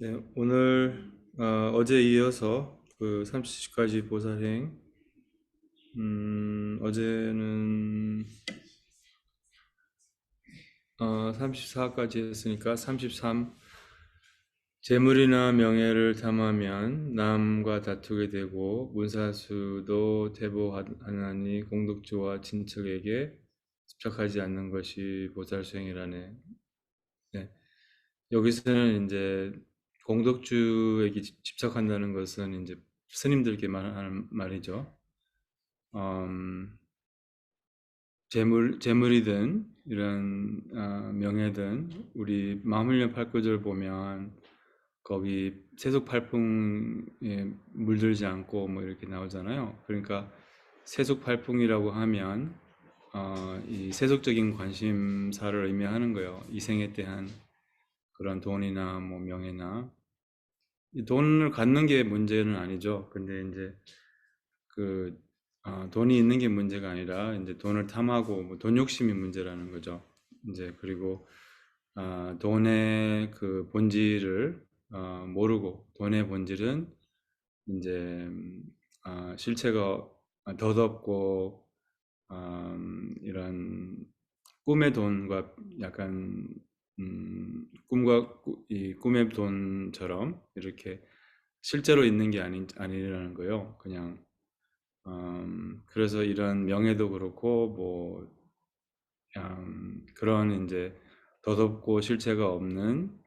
네, 오늘 어제 이어서 그 30가지 보살행. 어제는 34까지 했으니까 33. 재물이나 명예를 탐하면 남과 다투게 되고 문사수도 태보하나니 공덕주와 친척에게 집착하지 않는 것이 보살수행이라네. 네. 여기서는 이제 공덕주에게 집착한다는 것은 이제 스님들께 말하는 말이죠. 음, 재물이든 이런 명예든 우리 마음훈련 8구절 보면 거기 세속팔풍에 물들지 않고 뭐 이렇게 나오잖아요. 그러니까 세속팔풍이라고 하면 이 세속적인 관심사를 의미하는 거예요. 이생에 대한 그런 돈이나 뭐 명예나 이 돈을 갖는 게 문제는 아니죠. 근데 이제 그 돈이 있는 게 문제가 아니라 이제 돈을 탐하고 뭐 돈 욕심이 문제라는 거죠. 이제 그리고 돈의 그 본질을 모르고 돈의 본질은 이제 실체가 덧없고 이런 꿈의 돈과 약간 이 꿈의 돈처럼 이렇게 실제로 있는 게 아니라는 거예요. 그냥 그래서 이런 명예도 그렇고 뭐 그런 이제 덧없고 실체가 없는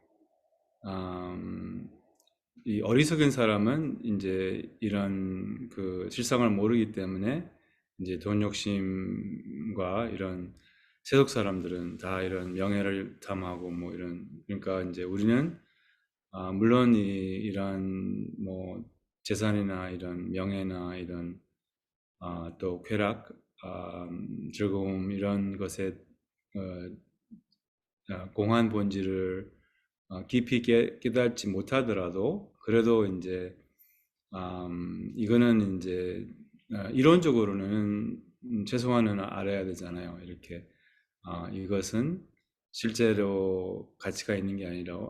이 어리석은 사람은 이제 이런 그 실상을 모르기 때문에 이제 돈 욕심과 이런 세속 사람들은 다 이런 명예를 탐하고 뭐 이런 그러니까 이제 우리는 물론 이런 뭐 재산이나 이런 명예나 이런 또 쾌락, 즐거움 이런 것에 공한 본질을 깊이 깨닫지 못하더라도 그래도 이제 이거는 이제 이론적으로는 최소한은 알아야 되잖아요. 이렇게 이것은 실제로 가치가 있는 게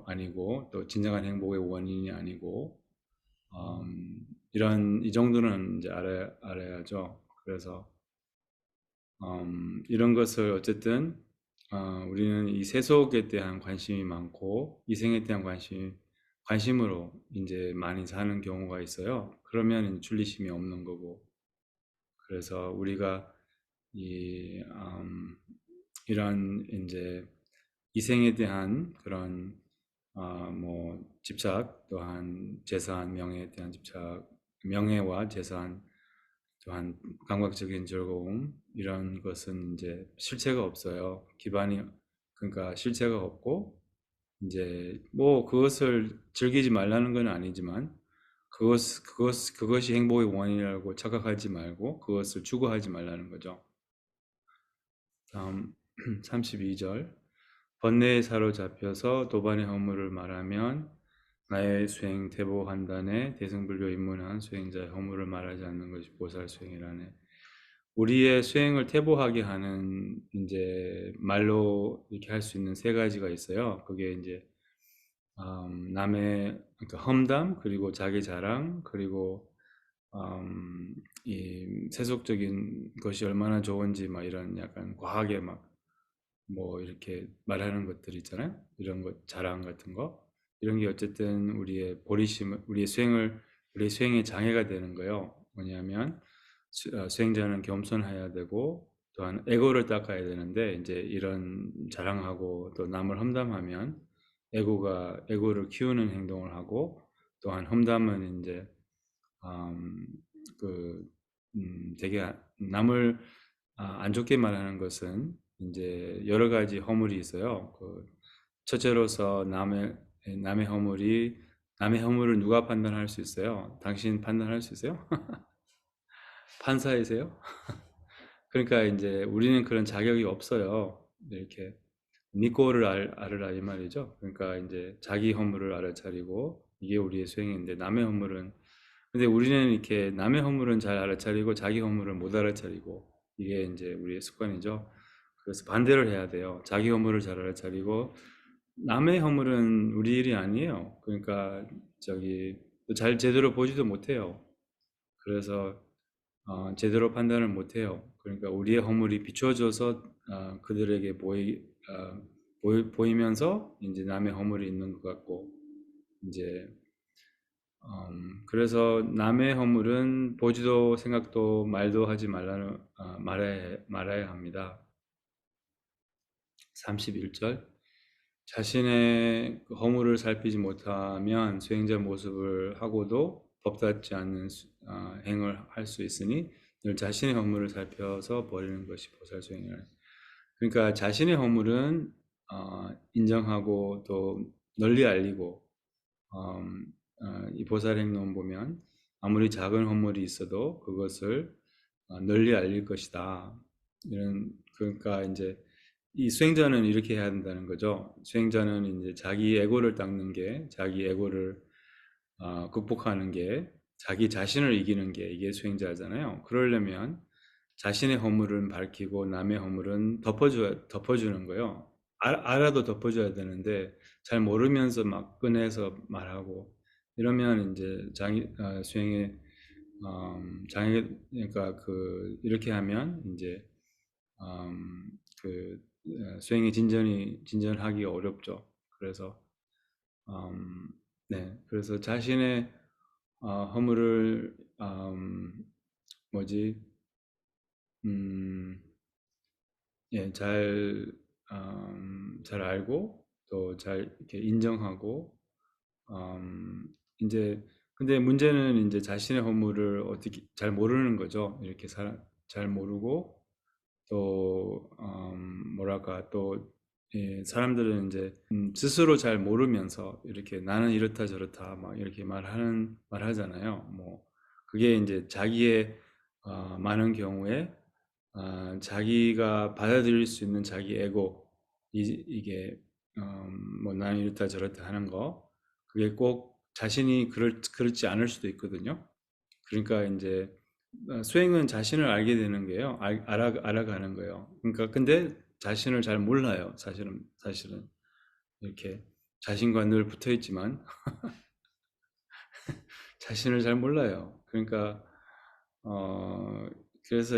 아니고 또 진정한 행복의 원인이 아니고 이런 이 정도는 이제 알아야죠. 그래서 이런 것을 어쨌든 우리는 이 세속에 대한 관심이 많고 이생에 대한 관심으로 이제 많이 사는 경우가 있어요. 그러면 출리심이 없는 거고. 그래서 우리가 이 이런 이제 이생에 대한 그런 뭐 집착 또한 재산 명예에 대한 집착 명예와 재산 또한 감각적인 즐거움 이런 것은 이제 실체가 없어요. 기반이 그러니까 실체가 없고 이제 뭐 그것을 즐기지 말라는 건 아니지만 그것이 행복의 원인이라고 착각하지 말고 그것을 추구하지 말라는 거죠. 다음 32절 번뇌에 사로잡혀서 도반의 허물을 말하면 나의 수행 대보한단에 대승불교 입문한 수행자의 허물을 말하지 않는 것이 보살 수행이라네. 우리의 수행을 퇴보하게 하는 이제 말로 이렇게 할 수 있는 세 가지가 있어요. 그게 이제 남의 그러니까 험담 그리고 자기 자랑 그리고 이 세속적인 것이 얼마나 좋은지 막 이런 약간 과하게 막 뭐 이렇게 말하는 것들 있잖아요. 이런 것 자랑 같은 거 이런 게 어쨌든 우리의 수행에 장애가 되는 거예요. 뭐냐면 수행자는 겸손해야 되고 또한 에고를 닦아야 되는데 이제 이런 자랑하고 또 남을 험담하면 에고를 키우는 행동을 하고 또한 험담은 이제 음, 그 되게 남을 안 좋게 말하는 것은 이제 여러 가지 허물이 있어요. 그 첫째로서 남의 허물을 누가 판단할 수 있어요? 당신 판단할 수 있어요? 판사이세요? 그러니까 이제 우리는 그런 자격이 없어요. 이렇게 니꼬를 알으라 이 말이죠. 그러니까 이제 자기 허물을 알아차리고 이게 우리의 수행인데 남의 허물은 근데 우리는 이렇게 남의 허물은 잘 알아차리고 자기 허물을 못 알아차리고 이게 이제 우리의 습관이죠. 그래서 반대를 해야 돼요. 자기 허물을 잘 알아차리고 남의 허물은 우리 일이 아니에요. 그러니까 저기 잘 제대로 보지도 못해요. 그래서 제대로 판단을 못해요. 그러니까 우리의 허물이 비춰져서 그들에게 보이면서 이제 남의 허물이 있는 것 같고 이제 그래서 남의 허물은 보지도 생각도 말도 하지 말아야 합니다. 31절 자신의 그 허물을 살피지 못하면 수행자 모습을 하고도 법답지 않는 행을 할 수 있으니 늘 자신의 허물을 살펴서 버리는 것이 보살 수행이라. 그러니까 자신의 허물은 인정하고 또 널리 알리고 이 보살 행론 보면 아무리 작은 허물이 있어도 그것을 널리 알릴 것이다. 그러니까 이제 이 수행자는 이렇게 해야 된다는 거죠. 수행자는 이제 자기 에고를 닦는 게, 자기 에고를 극복하는 게, 자기 자신을 이기는 게 이게 수행자잖아요. 그러려면 자신의 허물은 밝히고 남의 허물은 덮어주는 거예요. 알아도 덮어줘야 되는데 잘 모르면서 막 꺼내서 말하고 이러면 이제 수행의 장애 그러니까 이렇게 하면 이제 음, 그 수행의 진전하기 어렵죠. 그래서 음, 네, 그래서 자신의 허물을 뭐지 음, 예, 잘 알고 또 잘 이렇게 인정하고 이제 근데 문제는 이제 자신의 허물을 어떻게 잘 모르는 거죠. 이렇게 잘 모르고 또 뭐랄까 또 예, 사람들은 이제 스스로 잘 모르면서 이렇게 나는 이렇다 저렇다 막 이렇게 말하잖아요. 뭐 그게 이제 자기의 많은 경우에 자기가 받아들일 수 있는 자기 에고 이게 뭐 나는 이렇다 저렇다 하는 거 그게 꼭 자신이 그렇지 않을 수도 있거든요. 그러니까 이제 수행은 자신을 알게 되는 거예요. 알아가는 거예요. 그러니까 근데 자신을 잘 몰라요. 사실은 이렇게 자신과 늘 붙어 있지만 자신을 잘 몰라요. 그러니까 어 그래서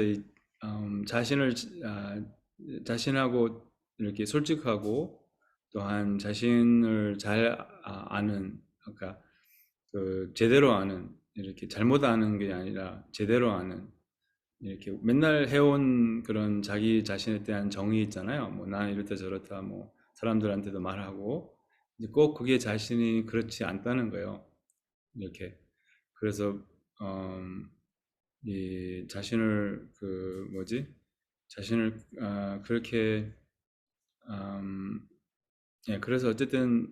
아, 자신하고 이렇게 솔직하고 또한 자신을 잘 아는 그러니까 제대로 아는 이렇게 잘못 아는 게 아니라 제대로 아는 이렇게 맨날 해온 그런 자기 자신에 대한 정의 있잖아요. 뭐 나는 이렇다 저렇다 뭐 사람들한테도 말하고 이제 꼭 그게 자신이 그렇지 않다는 거예요. 이렇게 그래서 이 자신을 자신을 그렇게 음, 예, 그래서 어쨌든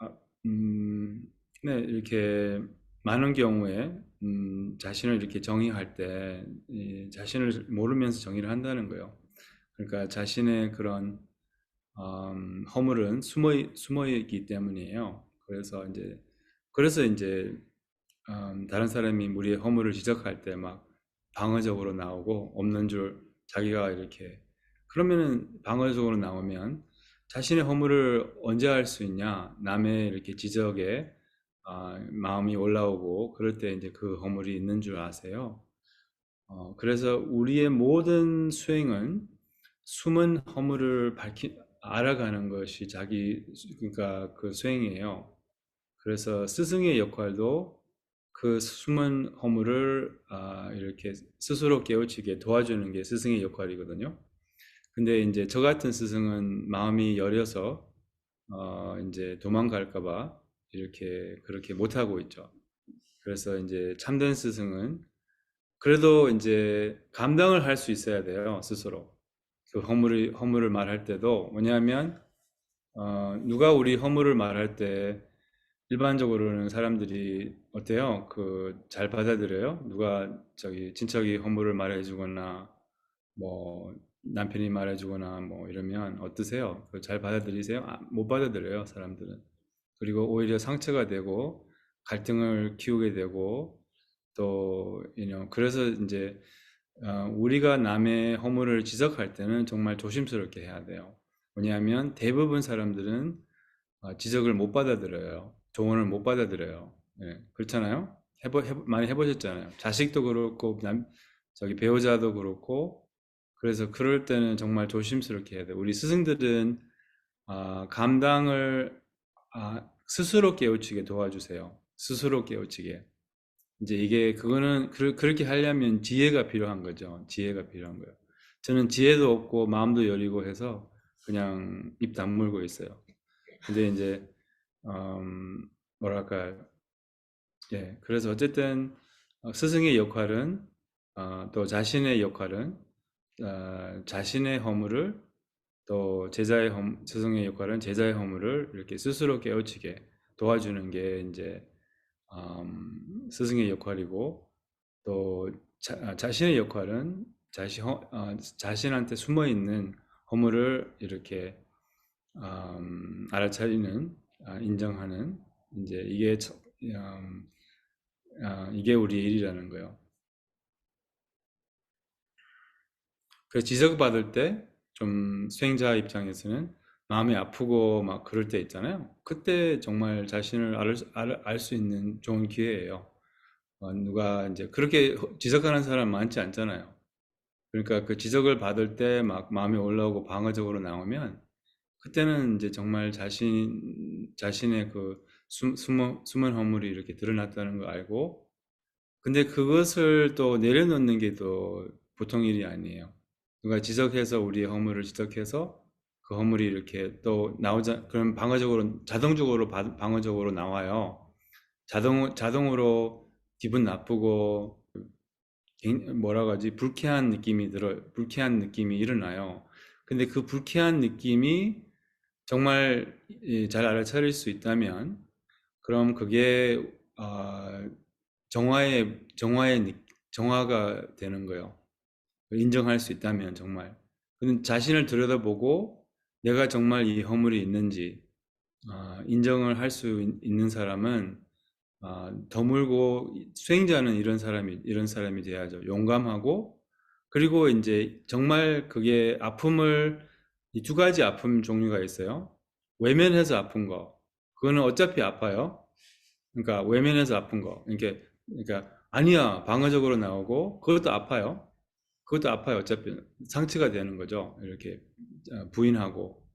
아, 음, 네, 이렇게 많은 경우에 자신을 이렇게 정의할 때 자신을 모르면서 정의를 한다는 거예요. 그러니까 자신의 그런 허물은 숨어 있기 때문이에요. 그래서 이제 다른 사람이 우리의 허물을 지적할 때 막 방어적으로 나오고 없는 줄 자기가 이렇게 그러면은 방어적으로 나오면 자신의 허물을 언제 할 수 있냐? 남의 이렇게 지적에 마음이 올라오고 그럴 때 이제 그 허물이 있는 줄 아세요. 그래서 우리의 모든 수행은 숨은 허물을 알아가는 것이 그러니까 그 수행이에요. 그래서 스승의 역할도 그 숨은 허물을 이렇게 스스로 깨우치게 도와주는 게 스승의 역할이거든요. 근데 이제 저 같은 스승은 마음이 여려서 이제 도망갈까 봐 이렇게 그렇게 못하고 있죠. 그래서 이제 참된 스승은 그래도 이제 감당을 할 수 있어야 돼요, 스스로. 그 허물을 말할 때도 왜냐하면 누가 우리 허물을 말할 때 일반적으로는 사람들이 어때요? 잘 받아들여요? 누가 저기 친척이 허물을 말해주거나 뭐 남편이 말해주거나 뭐 이러면 어떠세요? 잘 받아들이세요? 못 받아들여요, 사람들은. 그리고 오히려 상처가 되고 갈등을 키우게 되고 또 그래서 이제 우리가 남의 허물을 지적할 때는 정말 조심스럽게 해야 돼요. 왜냐하면 대부분 사람들은 지적을 못 받아들여요. 조언을 못 받아들여요. 예, 그렇잖아요. 많이 해보셨잖아요. 자식도 그렇고 저기 배우자도 그렇고. 그래서 그럴 때는 정말 조심스럽게 해야 돼요. 우리 스승들은 감당을 스스로 깨우치게 도와주세요. 스스로 깨우치게. 이제 이게 그거는 그렇게 하려면 지혜가 필요한 거죠. 지혜가 필요한 거예요. 저는 지혜도 없고 마음도 여리고 해서 그냥 입 다물고 있어요. 근데 이제 뭐랄까, 예, 그래서 어쨌든 스승의 역할은 또 자신의 역할은 자신의 허물을, 또 스승의 역할은 제자의 허물을 이렇게 스스로 깨우치게 도와주는 게 이제 스승의 역할이고, 또 자신의 역할은 자신한테 숨어 있는 허물을 이렇게 알아차리는, 인정하는, 이제 이게 우리의 일이라는 거예요. 그래서 지적받을 때 좀 수행자 입장에서는 마음이 아프고 막 그럴 때 있잖아요. 그때 정말 자신을 알 수 있는 좋은 기회예요. 누가 이제 그렇게 지적하는 사람 많지 않잖아요. 그러니까 그 지적을 받을 때 막 마음이 올라오고 방어적으로 나오면, 그때는 이제 정말 자신의 그 숨은 허물이 이렇게 드러났다는 걸 알고, 근데 그것을 또 내려놓는 게 또 보통 일이 아니에요. 누가 지적해서 우리의 허물을 지적해서 그 허물이 이렇게 또 나오자, 그럼 자동적으로 방어적으로 나와요. 자동으로 기분 나쁘고 뭐라고 하지? 불쾌한 느낌이 일어나요. 근데 그 불쾌한 느낌이 정말 잘 알아차릴 수 있다면, 그럼 그게 정화가 되는 거예요. 인정할 수 있다면 정말. 자신을 들여다보고 내가 정말 이 허물이 있는지 인정을 할 수 있는 사람은 더물고, 수행자는 이런 사람이 돼야죠. 용감하고, 그리고 이제 정말 그게 이 두 가지 아픔 종류가 있어요. 외면해서 아픈 거, 그거는 어차피 아파요. 그러니까 외면해서 아픈 거, 그러니까 아니야 방어적으로 나오고, 그것도 아파요. 그것도 아파요. 어차피 상처가 되는 거죠. 이렇게 부인하고,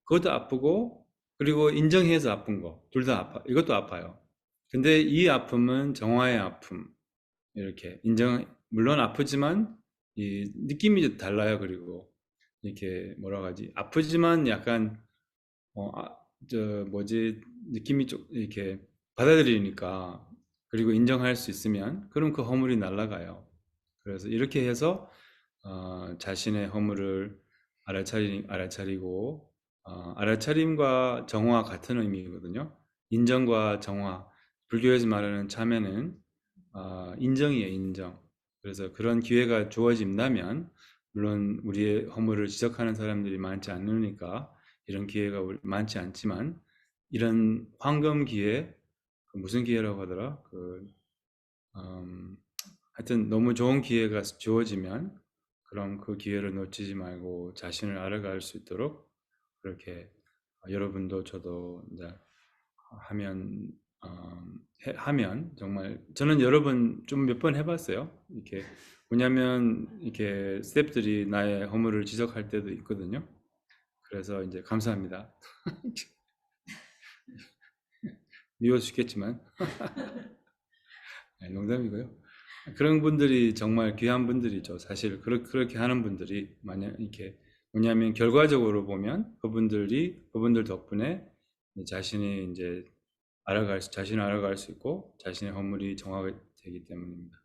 그것도 아프고, 그리고 인정해서 아픈 거, 둘 다 이것도 아파요. 근데 이 아픔은 정화의 아픔. 이렇게 물론 아프지만 이 느낌이 달라요. 그리고 이렇게 뭐라고 하지? 아프지만 약간 어, 아, 뭐지? 느낌이 좀 이렇게 받아들이니까, 그리고 인정할 수 있으면, 그럼 그 허물이 날아가요. 그래서 이렇게 해서 자신의 허물을 알아차리고, 알아차림과 정화 같은 의미거든요. 인정과 정화. 불교에서 말하는 참회는 인정이에요, 인정. 그래서 그런 기회가 주어진다면, 물론 우리의 허물을 지적하는 사람들이 많지 않으니까 이런 기회가 많지 않지만, 이런 황금 기회, 무슨 기회라고 하더라? 하여튼 너무 좋은 기회가 주어지면, 그럼 그 기회를 놓치지 말고 자신을 알아갈 수 있도록 그렇게 여러분도 저도 이제 하면 하면 정말, 저는 여러 번 좀 몇 번 해봤어요. 이렇게 뭐냐면 이렇게 스태프들이 나의 허물을 지적할 때도 있거든요. 그래서 이제 감사합니다. 미워 죽겠지만 농담이고요. 그런 분들이 정말 귀한 분들이죠. 사실 그렇게 하는 분들이 만약 이렇게 뭐냐면, 결과적으로 보면 그분들 덕분에 자신이 이제 자신을 알아갈 수 있고 자신의 허물이 정화가 되기 때문입니다.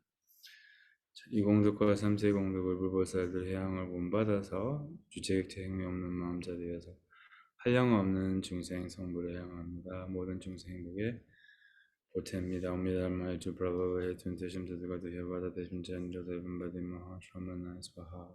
이 공덕과 삼세 공덕을 불보살들 해양을 본받아서 주체객체 행위 없는 마음자 되어서 한량 없는 중생 성불에 향합니다. 모든 중생 행복에 보태입니다. 옴니달마의 주 브라바의 둔대심 대들과 대해바다 대심자 인조 대분바디 마하 샤마나 스바하